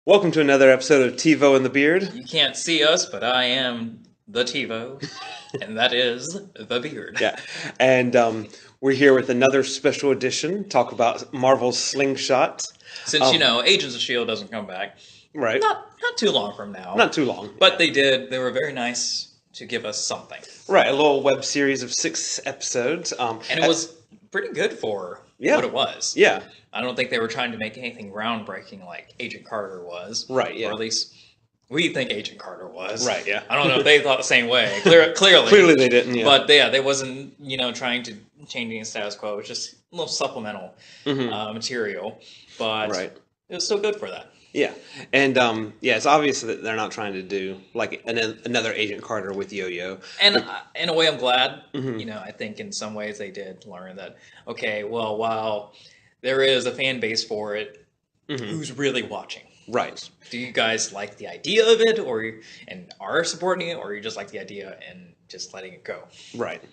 Welcome to another episode of TeeVo and the Beard. You can't see us, but I am the TeeVo, and that is the Beard. Yeah, and we're here with another special edition, talk about Marvel's Slingshot. Since, Agents of S.H.I.E.L.D. doesn't come back. Right. Not too long from now. Not too long. But they did. They were very nice to give us something. Right, a little web series of 6 episodes. And it was pretty good for what it was. Yeah. I don't think they were trying to make anything groundbreaking like Agent Carter was. Right, yeah. Or at least we think Agent Carter was. Right, yeah. I don't know if they thought the same way. Clearly. Clearly they didn't, yeah. But yeah, they wasn't, trying to change the status quo. It was just a little supplemental material. But it was still good for that. Yeah. And, it's obvious that they're not trying to do, like, another Agent Carter with Yo-Yo. And in a way, I'm glad. I think in some ways they did learn that, okay, well, while there is a fan base for it, who's really watching? Right. Do you guys like the idea of it and are supporting it, or you just like the idea and just letting it go? Right.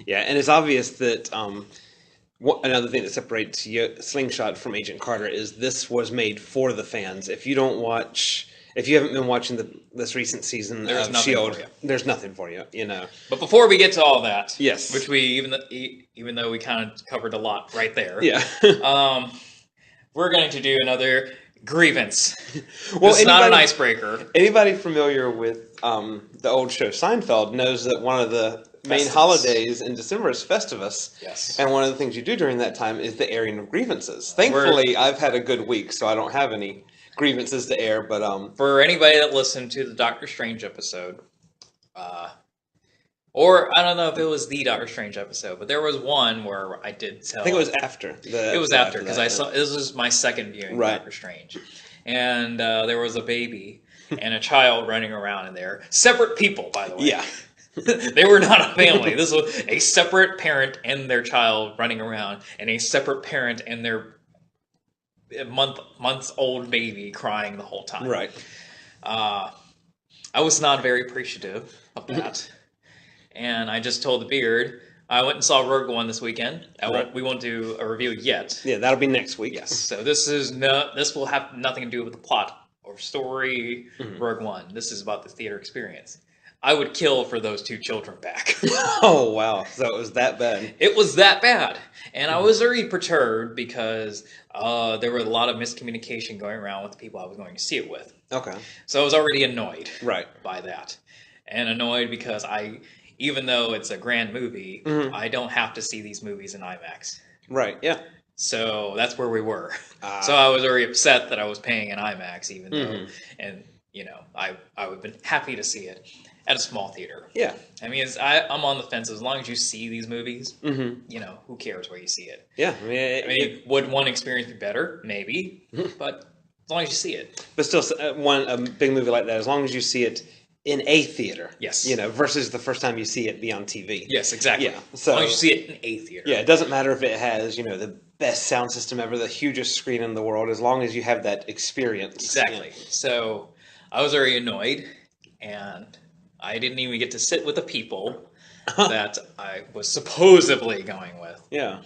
Yeah, and it's obvious that another thing that separates Slingshot from Agent Carter is this was made for the fans. If you haven't been watching this recent season of S.H.I.E.L.D., there's nothing for you, But before we get to all that, yes, which we even though we kind of covered a lot right there, we're going to do another grievance. Well, it's not an icebreaker. Anybody familiar with the old show Seinfeld knows that one of the main holidays in December is Festivus. Yes. And one of the things you do during that time is the airing of grievances. Thankfully, I've had a good week, so I don't have any grievances to air. But for anybody that listened to the Doctor Strange episode, or I don't know if it was the Doctor Strange episode, but there was one where I did tell. I think it was after. It was after because I saw this was my second viewing of Doctor Strange, and there was a baby and a child running around in there. Separate people, by the way. Yeah. They were not a family. This was a separate parent and their child running around, and a separate parent and their months old baby crying the whole time. Right. I was not very appreciative of that. And I just told the Beard, I went and saw Rogue One this weekend. We won't do a review yet. Yeah, that'll be next week. Yes. So this will have nothing to do with the plot or story. Rogue One. This is about the theater experience. I would kill for those 2 children back. Oh, wow. So it was that bad. It was that bad. And I was very perturbed because there were a lot of miscommunication going around with the people I was going to see it with. Okay. So I was already annoyed by that. And annoyed because even though it's a grand movie, I don't have to see these movies in IMAX. Right, yeah. So that's where we were. So I was very upset that I was paying in IMAX, even though, and I would have been happy to see it at a small theater. Yeah. I mean, I'm on the fence. As long as you see these movies, who cares where you see it? Yeah. I mean, would one experience be better? Maybe. But as long as you see it. But still, a big movie like that, as long as you see it in a theater. Yes. Versus the first time you see it be on TV. Yes, exactly. Yeah. So, as long as you see it in a theater. Yeah, it doesn't matter if it has, the best sound system ever, the hugest screen in the world, as long as you have that experience. Exactly. Yeah. So I was very annoyed, and I didn't even get to sit with the people that I was supposedly going with. Yeah.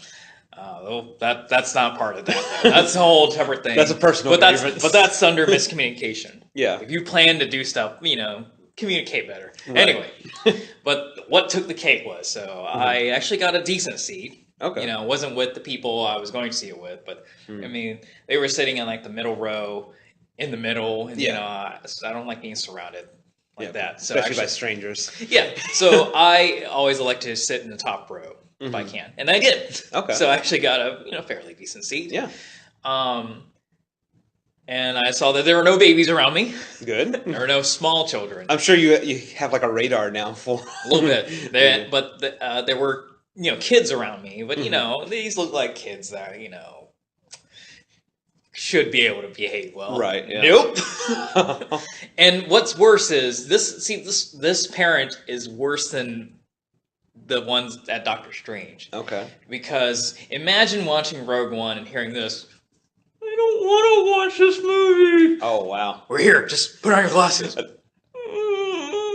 That's not part of that. Though. That's a whole separate thing. That's a personal grievance. But that's under miscommunication. Yeah. If you plan to do stuff, communicate better. Right. Anyway, but what took the cake was, so I actually got a decent seat. Okay. Wasn't with the people I was going to see it with, but I mean, they were sitting in like the middle row, in the middle, and I don't like being surrounded like that. So especially by strangers. Yeah. So I always like to sit in the top row if I can, and I did. Okay. So I actually got a fairly decent seat. Yeah. And I saw that there were no babies around me. Good. There were no small children. I'm sure you have like a radar now for a little bit. But there were kids around me. But these look like kids that should be able to behave well. Right. Yeah. Nope. And what's worse is this parent is worse than the ones at Doctor Strange. Okay. Because imagine watching Rogue One and hearing this. I don't want to watch this movie. Oh, wow. We're here. Just put on your glasses.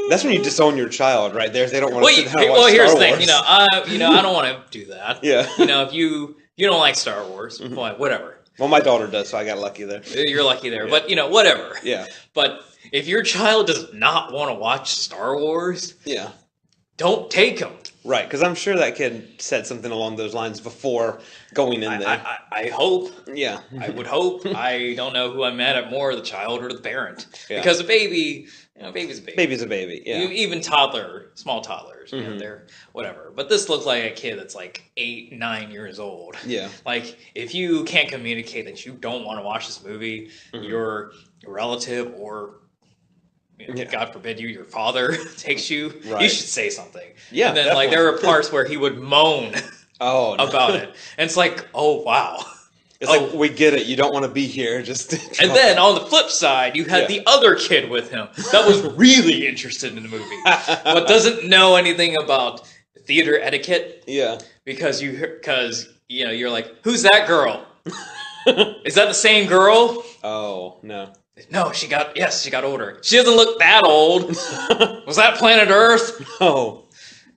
That's when you disown your child, right there. They don't want to sit down and watch here's Star the Wars. thing. I don't want to do that. Yeah. If you don't like Star Wars, whatever. Well, my daughter does, so I got lucky there. You're lucky there, but whatever. Yeah. But if your child does not want to watch Star Wars, Yeah. don't take them. Right, because I'm sure that kid said something along those lines before going in there. I hope. Yeah. I would hope. I don't know who I'm mad at more, the child or the parent. Yeah. Because a baby, baby's a baby. Baby's a baby, yeah. Even small toddlers, they're whatever. But this looks like a kid that's like 8, 9 years old. Yeah. Like, if you can't communicate that you don't want to watch this movie, your relative or... God forbid your father takes you. Right. You should say something. Yeah, and then like there were parts where he would moan about it, and it's like, oh wow, it's like we get it. You don't want to be here. Just and then on the flip side, you had the other kid with him that was really interested in the movie, but doesn't know anything about theater etiquette. Yeah, because you're like, who's that girl? Is that the same girl? Oh no. No, she got older. She doesn't look that old. Was that planet Earth? No.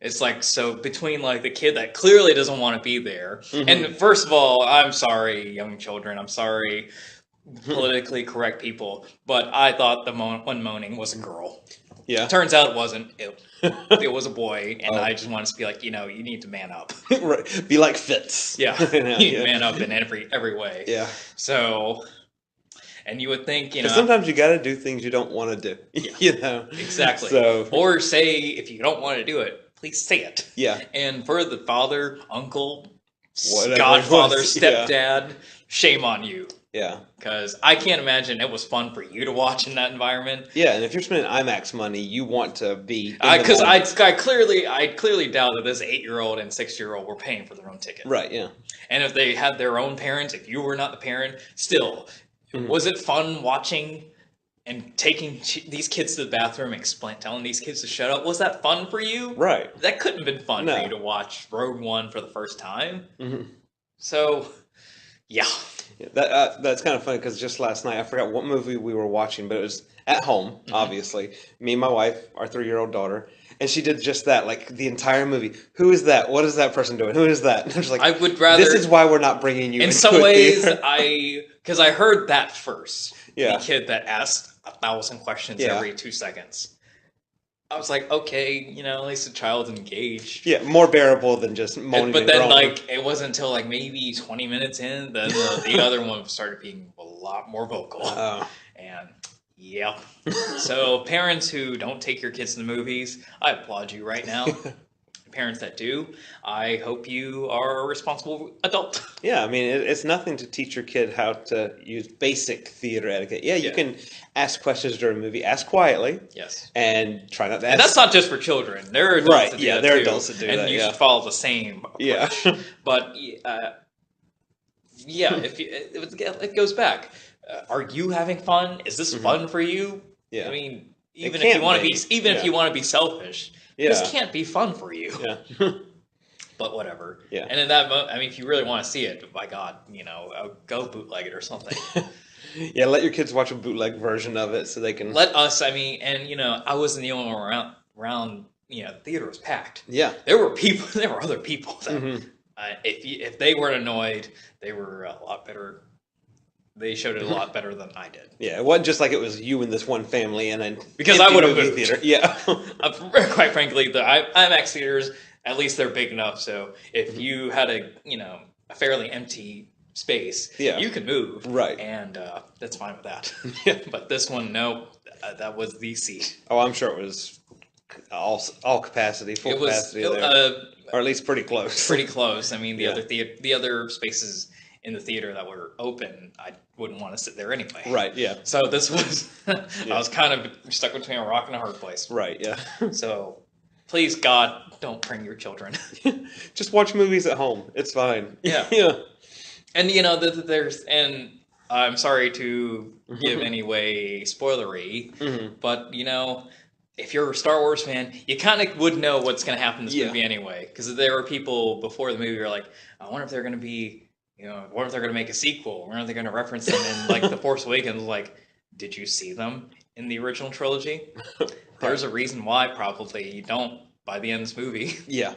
It's like, so between like the kid that clearly doesn't want to be there. And first of all, I'm sorry, young children. I'm sorry, politically correct people. But I thought the one moaning was a girl. Yeah. Turns out it wasn't. It was a boy. And I just wanted to be like, you need to man up. Right. Be like Fitz. Yeah. You need to man up in every way. Yeah. So... And you would think, sometimes you got to do things you don't want to do. Yeah, exactly. So, or say if you don't want to do it, please say it. Yeah. And for the father, uncle, whatever godfather, stepdad, shame on you. Yeah. Because I can't imagine it was fun for you to watch in that environment. Yeah, and if you're spending IMAX money, you want to be. Because I clearly doubt that this 8-year-old and 6-year-old were paying for their own ticket. Right. Yeah. And if they had their own parents, if you were not the parent, still. Was it fun watching and taking these kids to the bathroom and telling these kids to shut up? Was that fun for you? Right. That couldn't have been fun for you to watch Rogue One for the first time. So, yeah. That's kind of funny because just last night, I forgot what movie we were watching, but it was at home, obviously. Me and my wife, our 3-year-old daughter. And she did just that, like the entire movie. Who is that? What is that person doing? Who is that? And I was like, I would rather. This is why we're not bringing you. In some ways, because I heard that first. Yeah. The kid that asked 1,000 questions every 2 seconds. I was like, okay, at least the child's engaged. Yeah, more bearable than just moaning. But then, like, it wasn't until like maybe 20 minutes in, then the other one started being a lot more vocal. Oh. And. Yep. So parents who don't take your kids to the movies, I applaud you right now. Parents that do, I hope you are a responsible adult. Yeah, I mean, it's nothing to teach your kid how to use basic theater etiquette. Yeah, you can ask questions during a movie. Ask quietly. Yes. And try not to ask. And that's not just for children. There are adults that do that there are too, adults that do that, and you should follow the same approach. Yeah. But, if it goes back. Are you having fun? Is this fun for you? Yeah. I mean, if you want to be selfish, this can't be fun for you. Yeah. But whatever. Yeah. And in that moment, I mean, if you really want to see it, by God, go bootleg it or something. Yeah, let your kids watch a bootleg version of it so they can. Let us. I mean, and I wasn't the only one around. The theater was packed. Yeah. There were people. There were other people that, if they weren't annoyed, they were a lot better. They showed it a lot better than I did. Yeah, it wasn't just like it was you and this one family, and then because I would have moved. Theater. Yeah, quite frankly, the IMAX theaters, at least they're big enough. So if you had a fairly empty space, you could move, right? And that's fine with that. Yeah. But this one, no, that was the seat. Oh, I'm sure it was all capacity, full capacity there, or at least pretty close. Pretty close. I mean, the other spaces in the theater that were open, I wouldn't want to sit there anyway. Right, yeah. So this was, I was kind of stuck between a rock and a hard place. Right, yeah. So, please, God, don't bring your children. Just watch movies at home. It's fine. Yeah. Yeah. And, and I'm sorry to give anyway spoilery, but, if you're a Star Wars fan, you kind of would know what's going to happen in this movie anyway. Because there were people before the movie who were like, I wonder if they're going to be... what if they're going to make a sequel? When are they going to reference them in, like, The Force Awakens? Like, did you see them in the original trilogy? There's a reason why, probably, you don't by the end of this movie. Yeah.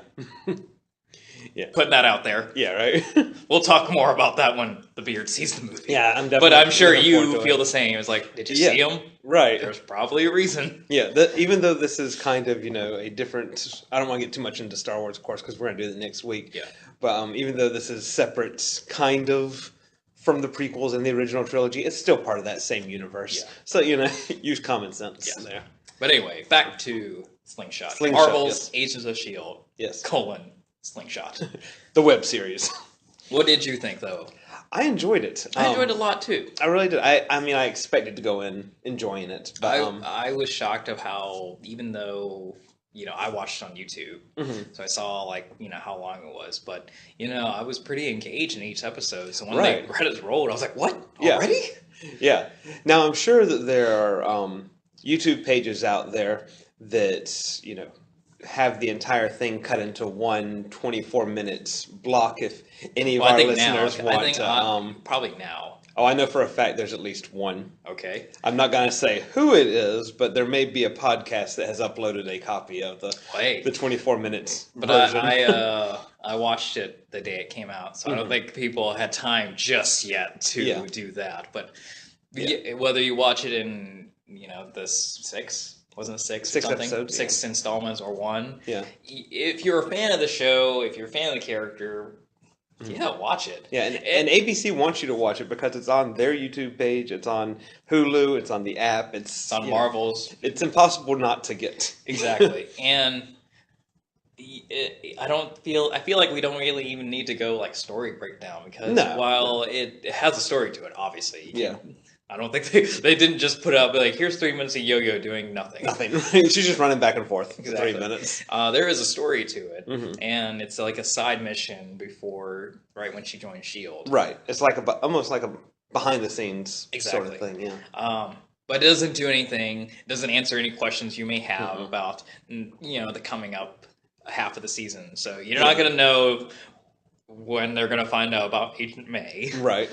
Yeah. Putting that out there. Yeah, right. We'll talk more about that when the Beard sees the movie. Yeah, I'm definitely. But I'm sure looking forward you to feel it. the same. It's like, did you Yeah. see him? Right. There's probably a reason. Yeah, even though this is kind of, a different. I don't want to get too much into Star Wars, of course, because we're going to do that next week. Yeah. But even though this is separate, kind of, from the prequels and the original trilogy, it's still part of that same universe. Yeah. So, use common sense there. But anyway, back to Slingshot. Slingshot, Marvel's Agents of S.H.I.E.L.D. Yes. Slingshot. The web series. What did you think, though? I enjoyed it. I enjoyed it a lot, too. I really did. I expected to go in enjoying it. But, I was shocked of how, even though, I watched it on YouTube, so I saw, how long it was. But, I was pretty engaged in each episode. So when the credits rolled, I was like, what? Already? Yeah. Now, I'm sure that there are YouTube pages out there that, have the entire thing cut into one 24-minute block if any of our listeners want to. Probably now. Oh, I know for a fact there's at least one. Okay. I'm not going to say who it is, but there may be a podcast that has uploaded a copy of the 24 minutes version. I watched it the day it came out, so I don't think people had time just yet to do that. But whether you watch it in, the six episodes, 6 installments or one. Yeah. If you're a fan of the show, if you're a fan of the character, watch it. Yeah, and ABC wants you to watch it because it's on their YouTube page, it's on Hulu, it's on the app, it's on Marvel's. It's impossible not to get. Exactly. And I feel like we don't really even need to go story breakdown because while it has a story to it, obviously. I don't think they didn't just put up here's 3 minutes of Yo-Yo doing nothing. She's just running back and forth. Exactly. 3 minutes. There is a story to it, and it's like a side mission right when she joined S.H.I.E.L.D. Right. It's almost like a behind the scenes sort of thing. Yeah. But it doesn't do anything. It doesn't answer any questions you may have about the coming up half of the season. So you're not going to know when they're going to find out about Agent May. Right.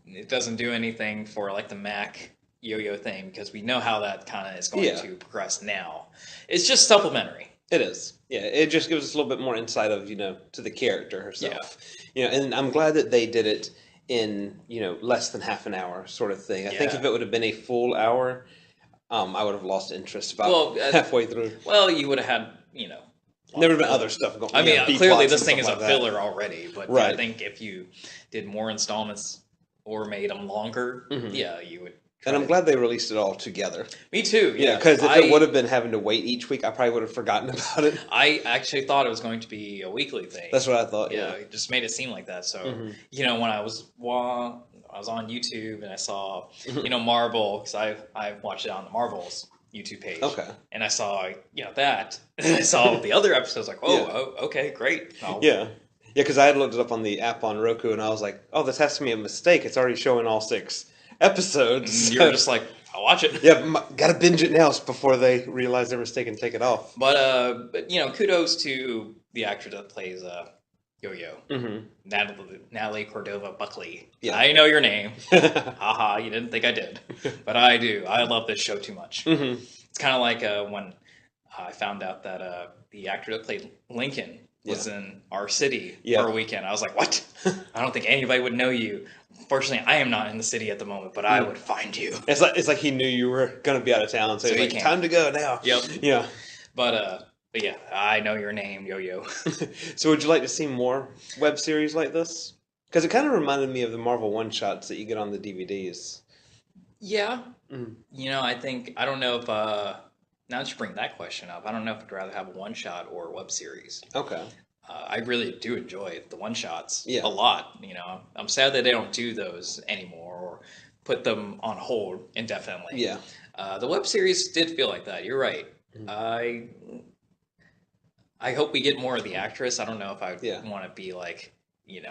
It doesn't do anything for the Mac Yo-Yo thing because we know how that kind of is going to progress now. It's just supplementary. It is. Yeah, it just gives us a little bit more insight of, to the character herself. Yeah. And I'm glad that they did it in, less than half an hour sort of thing. I think if it would have been a full hour, I would have lost interest about halfway through. Well, you would have had, there would have been other stuff going on. I mean, clearly this thing is a filler already, but I think if you did more installments or made them longer, you would. And I'm glad they released it all together. Me too. Yeah, because if it would have been having to wait each week, I probably would have forgotten about it. I actually thought it was going to be a weekly thing. That's what I thought. Yeah, it just made it seem like that. So when I was on YouTube and I saw Marvel because I watched it on the Marvel's YouTube page. Okay. And I saw that, and I saw the other episodes. Okay, great. Yeah, because I had looked it up on the app on Roku, and I was like, oh, this has to be a mistake. It's already showing all 6 episodes. You're just like, I'll watch it. Yeah, gotta binge it now before they realize their mistake and take it off. But kudos to the actor that plays Yo-Yo, Natalie Cordova Buckley. Yeah. I know your name. Haha, you didn't think I did, but I do. I love this show too much. It's kind of like when I found out that the actor that played Lincoln was in our city for a weekend. I was like, what? I don't think anybody would know you. Fortunately, I am not in the city at the moment, but I would find you. It's like he knew you were going to be out of town, so he's like, time to go now. Yep. Yeah. But yeah, I know your name, Yo-Yo. So would you like to see more web series like this? Because it kind of reminded me of the Marvel one-shots that you get on the DVDs. Yeah. I think, I don't know if, now that you bring that question up, I don't know if I'd rather have a one-shot or a web series. Okay. I really do enjoy the one-shots a lot. I'm sad that they don't do those anymore or put them on hold indefinitely. Yeah. The web series did feel like that. You're right. I hope we get more of the actress. I don't know if I want to be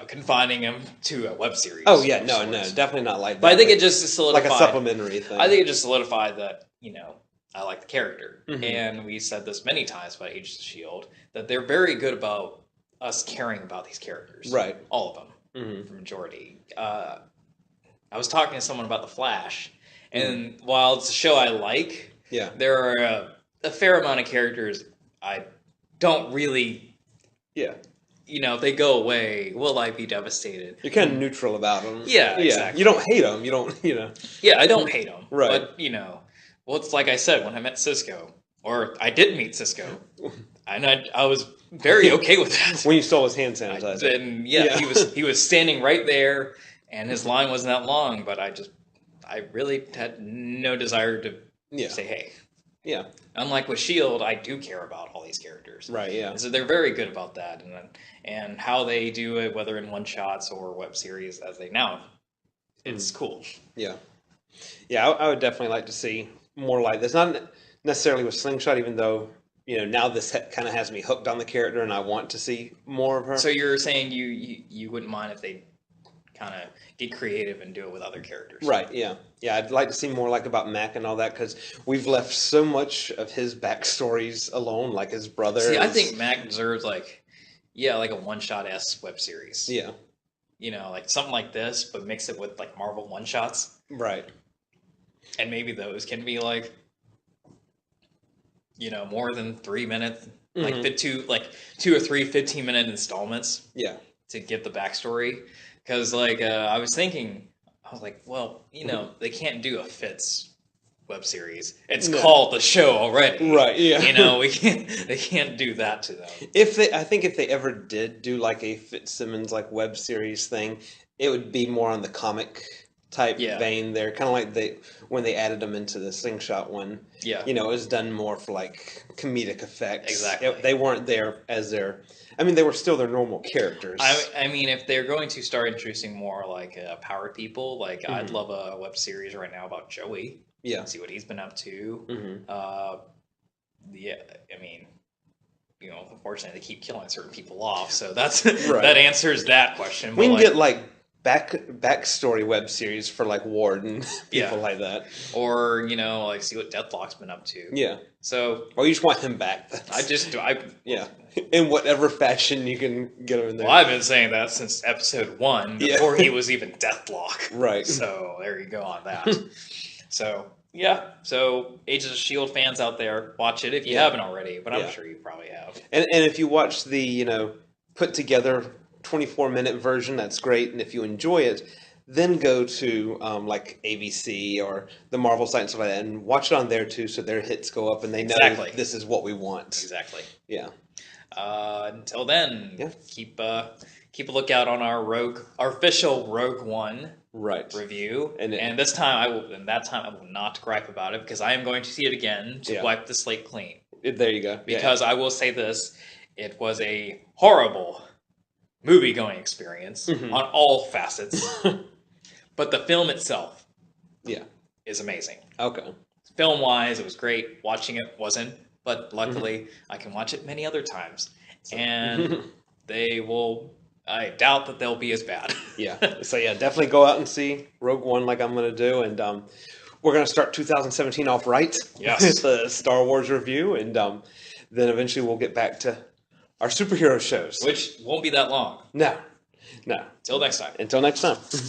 confining him to a web series. Oh yeah, no, definitely not like that. But I think it just solidified like a supplementary thing. I think it just solidified that I like the character, and we said this many times about Agents of S.H.I.E.L.D. that they're very good about us caring about these characters. Right, all of them, the majority. I was talking to someone about The Flash, and while it's a show I like, there are a fair amount of characters I don't really if they go away, will I be devastated? You're kind of neutral about them. Yeah, exactly. You don't hate them. You don't. Yeah, I don't hate them. Right. But well, it's like I said when I met Cisco, or I did meet Cisco, and I was very okay with that. When you stole his hand sanitizer. And he was standing right there, and his line wasn't that long, but I really had no desire to say hey. Yeah. Unlike with S.H.I.E.L.D, I do care about all these characters. Right. Yeah. And so they're very good about that, and how they do it, whether in one shots or web series, as they now, it's cool. Yeah. Yeah, I would definitely like to see more like this. Not necessarily with Slingshot, even though now this kind of has me hooked on the character, and I want to see more of her. So you're saying you wouldn't mind if they kind of get creative and do it with other characters. Right, yeah. Yeah, I'd like to see more like about Mac and all that, because we've left so much of his backstories alone, like his brother. See, I think Mac deserves like a one-shot-esque web series. Yeah. Like something like this, but mix it with like Marvel one-shots. Right. And maybe those can be like, more than 3 minutes, like 2 or 3 15-minute installments. Yeah. To give the backstory. Because, I was thinking, well, they can't do a Fitz web series. It's called The Show already. Right, yeah. They can't do that to them. I think if they ever did do like a Fitzsimmons like web series thing, it would be more on the comic type vein there. Kind of like when they added them into the Slingshot one. Yeah. It was done more for like comedic effects. Exactly. They weren't there as they were still their normal characters. I mean, if they're going to start introducing more like powered people, I'd love a web series right now about Joey. Yeah. See what he's been up to. Yeah, I mean, unfortunately they keep killing certain people off, so that's that answers that question. We can get like backstory web series for like Ward and people like that, or see what Deathlock's been up to. Yeah. So, or you just want him back. In whatever fashion you can get him in there. Well, I've been saying that since episode 1, before he was even Deathlock. Right. So there you go on that. So yeah. So Agents of S.H.I.E.L.D. fans out there, watch it if you haven't already, but I'm sure you probably have. And if you watch the put together 24-minute version, that's great. And if you enjoy it, then go to like ABC or the Marvel site and stuff like that, and watch it on there too, so their hits go up and they know this is what we want. Exactly. Yeah. Until then, keep a lookout on our official Rogue One review. And this time I will not gripe about it, because I am going to see it again to wipe the slate clean. There you go. Because I will say this, it was a horrible movie-going experience on all facets. But the film itself is amazing. Okay. Film-wise, it was great. Watching it wasn't, but luckily I can watch it many other times. And I doubt that they'll be as bad. So definitely go out and see Rogue One like I'm going to do. And we're going to start 2017 off right. Yes. With the Star Wars review. And then eventually we'll get back to our superhero shows. Which won't be that long. No. Until next time. Until next time.